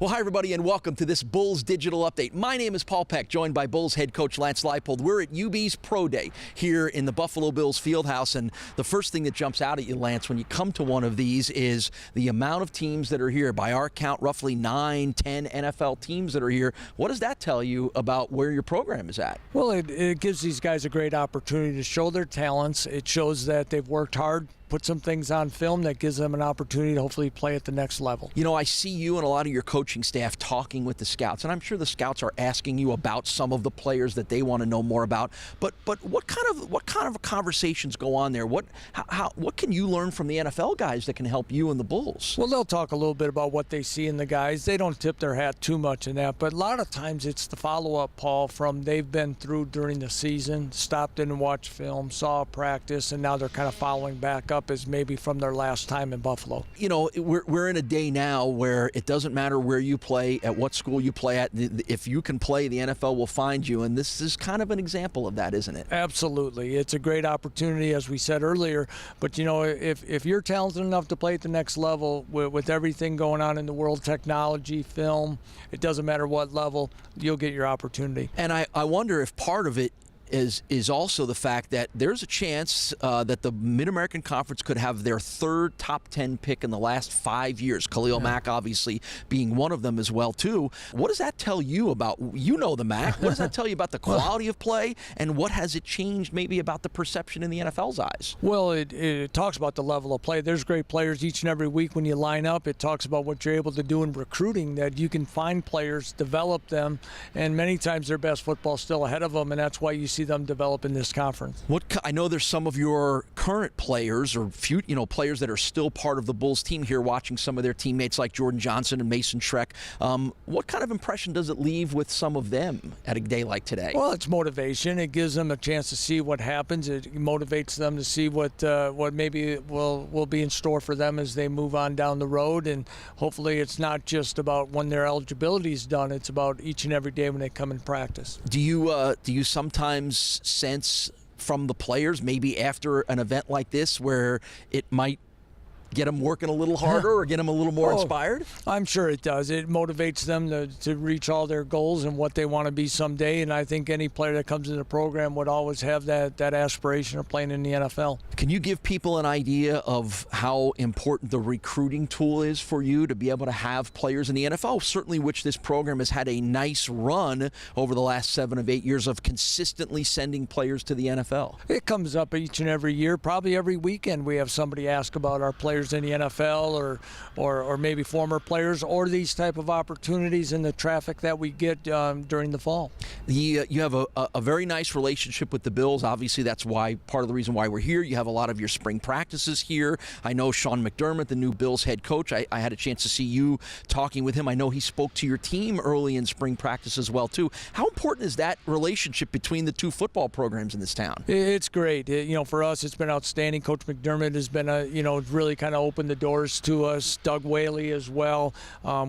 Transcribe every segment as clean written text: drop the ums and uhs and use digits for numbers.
Well, hi, everybody, and welcome to this Bulls Digital Update. My name is Paul Peck, joined by Bulls head coach Lance Leipold. We're at UB's Pro Day here in the Buffalo Bills Fieldhouse, and the first thing that jumps out at you, Lance, when you come to one of these is the amount of teams that are here. By our count, roughly 9, 10 NFL teams that are here. What does that tell you about where your program is at? Well, it gives these guys a great opportunity to show their talents. It shows that they've worked hard, put some things on film that gives them an opportunity to hopefully play at the next level. You know, I see you and a lot of your coaching staff talking with the scouts, and I'm sure the scouts are asking you about some of the players that they want to know more about. But what kind of conversations go on there? What can you learn from the NFL guys that can help you and the Bulls? Well, they'll talk a little bit about what they see in the guys. They don't tip their hat too much in that, but a lot of times it's the follow-up, Paul, from they've been through during the season, stopped in and watched film, saw a practice, and now they're kind of following back up as maybe from their last time in Buffalo. You know, we're in a day now where it doesn't matter where you play, at what school you play at. If you can play, the NFL will find you, and this is kind of an example of that, isn't it? Absolutely. It's a great opportunity, as we said earlier, but you know, if you're talented enough to play at the next level with everything going on in the world, technology, film, it doesn't matter what level, you'll get your opportunity. And I wonder if part of it is also the fact that there's a chance that the Mid-American Conference could have their third top 10 pick in the last 5 years. Khalil Mack obviously being one of them as well too. What does that tell you about, you know, the Mack? What does that tell you about the quality of play, and what has it changed maybe about the perception in the NFL's eyes? Well, it talks about the level of play. There's great players each and every week when you line up. It talks about what you're able to do in recruiting, that you can find players, develop them, and many times their best football still ahead of them, and that's why you see them develop in this conference. I know there's some of your current players or players that are still part of the Bulls team here, watching some of their teammates like Jordan Johnson and Mason Schreck. What kind of impression does it leave with some of them at a day like today? Well, it's motivation. It gives them a chance to see what happens. It motivates them to see what maybe will be in store for them as they move on down the road. And hopefully it's not just about when their eligibility is done. It's about each and every day when they come and practice. Do you sometimes sense from the players, maybe after an event like this, where it might get them working a little harder or get them a little more inspired? I'm sure it does. It motivates them to reach all their goals and what they want to be someday, and I think any player that comes in the program would always have that aspiration of playing in the NFL. Can you give people an idea of how important the recruiting tool is for you to be able to have players in the NFL, certainly which this program has had a nice run over the last 7 of 8 years of consistently sending players to the NFL? It comes up each and every year. Probably every weekend we have somebody ask about our players in the NFL or maybe former players, or these type of opportunities in the traffic that we get during the fall. You have a very nice relationship with the Bills. Obviously, that's why part of the reason why we're here. You have a lot of your spring practices here. I know Sean McDermott, the new Bills head coach, I had a chance to see you talking with him. I know he spoke to your team early in spring practice as well too. How important is that relationship between the two football programs in this town? It's great. For us, it's been outstanding. Coach McDermott has been really kind of opened the doors to us. Doug Whaley as well.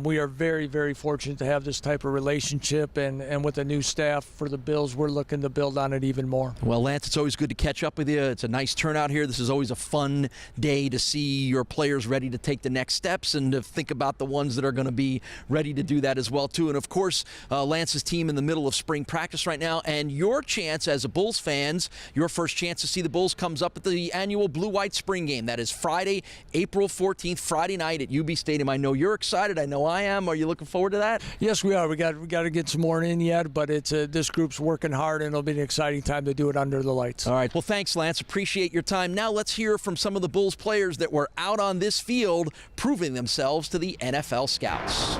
We are very, very fortunate to have this type of relationship, and with the new staff for the Bills, we're looking to build on it even more. Well, Lance, it's always good to catch up with you. It's a nice turnout here. This is always a fun day to see your players ready to take the next steps and to think about the ones that are going to be ready to do that as well too. And of course, Lance's team in the middle of spring practice right now, and your chance as a Bulls fans, your first chance to see the Bulls comes up at the annual Blue-White Spring Game. That is Friday, April 14th, Friday night at UB Stadium. I know you're excited. I know I am. Are you looking forward to that? Yes, we are. We got to get some more in yet, but it's this group's working hard, and it'll be an exciting time to do it under the lights. All right. Well, thanks, Lance. Appreciate your time. Now let's hear from some of the Bulls players that were out on this field proving themselves to the NFL scouts.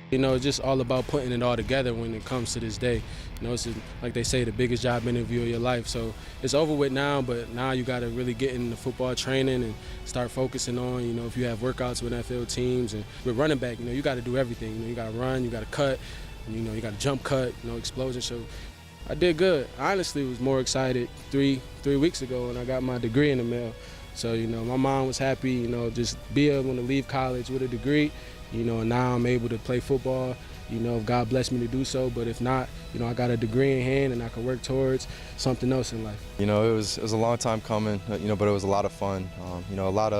You know, it's just all about putting it all together when it comes to this day. You know, it's like they say, the biggest job interview of your life. So it's over with now, but now you got to really get into football training and start focusing on, if you have workouts with NFL teams. And with running back, you got to do everything. You got to run, you got to cut, you got to jump cut, explosion. So I did good. I honestly was more excited three weeks ago when I got my degree in the mail. So, my mom was happy, just be able to leave college with a degree. And now I'm able to play football, if God blessed me to do so. But if not, I got a degree in hand and I can work towards something else in life. It was a long time coming, but it was a lot of fun. A lot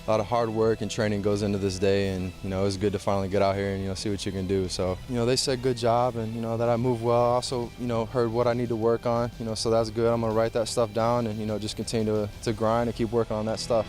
a lot of hard work and training goes into this day, and you know, it's good to finally get out here and, you know, see what you can do. So, you know, they said good job, and you know, that I moved well. I also, you know, heard what I need to work on, you know, so that's good. I'm gonna write that stuff down and, you know, just continue to grind and keep working on that stuff.